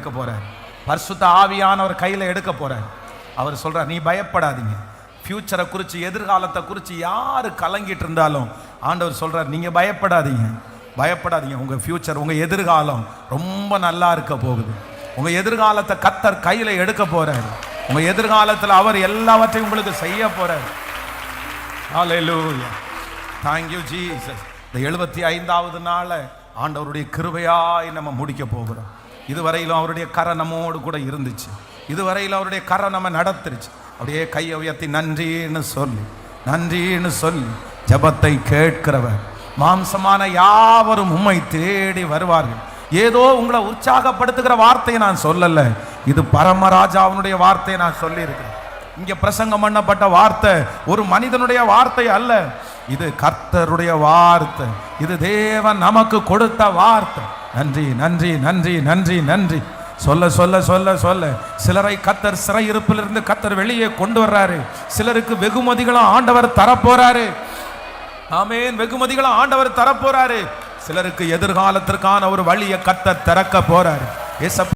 எடுக்க போறார். பரிசுத்த ஆவியானவர் கையில எடுக்க போறார். அவர் சொல்றார், நீ பயப்படாதீங்க. ஃபியூச்சரை குறித்து, எதிர்காலத்தை குறித்து யாரு கலங்கிட்டு இருந்தாலும் ஆண்டவர் சொல்றார், நீங்க பயப்படாதீங்க, பயப்படாதீங்க. உங்க ஃபியூச்சர், உங்க எதிர்காலம் ரொம்ப நல்லா இருக்க போகுது. உங்க எதிர்காலத்தை கர்த்தர் கையில எடுக்க போறார். உங்க எதிர்காலத்தில் அவர் எல்லாவற்றையும் உங்களுக்கு செய்ய போறார். ஹல்லேலூயா, தேங்க் யூ ஜீசஸ். இந்த 75வது நாளை ஆண்டவருடைய கிருபையாய் நம்ம முடிக்க போகிறோம். இதுவரையிலும் அவருடைய கரை நம்மோடு கூட இருந்துச்சு. இதுவரையிலும் அவருடைய கரை நம்ம நடத்துருச்சு. அப்படியே கையை உயர்த்தி நன்றின்னு சொல்லி, நன்றின்னு சொல்லி ஜெபத்தை கேட்கிறவர். மாம்சமான யாவரும் உம்மை தேடி வருவார்கள். ஏதோ உங்களை உற்சாகப்படுத்துகிற வார்த்தையை நான் சொல்லல, இது பரமராஜாவினுடைய வார்த்தையை நான் சொல்லியிருக்கிறேன். இங்க பிரசங்கம் பண்ணப்பட்ட வார்த்தை ஒரு மனிதனுடைய வார்த்தை அல்ல, இது கர்த்தருடைய வார்த்தை. இது தேவன் நமக்கு கொடுத்த வார்த்தை. நன்றி நன்றி நன்றி நன்றி நன்றி சொல்ல சொல்ல சொல்ல சொல்ல சிலரை கர்த்தர் சிறையிருப்பிலிருந்து கர்த்தர் வெளியே கொண்டு வர்றாரு. சிலருக்கு வெகுமதிகளும் ஆண்டவர் தரப்போறாரு. ஆமென், வெகுமதிகளும் ஆண்டவர் தரப்போறாரு. சிலருக்கு எதிர்காலத்திற்கான ஒரு வழியை கர்த்தர் திறக்க போறாரு.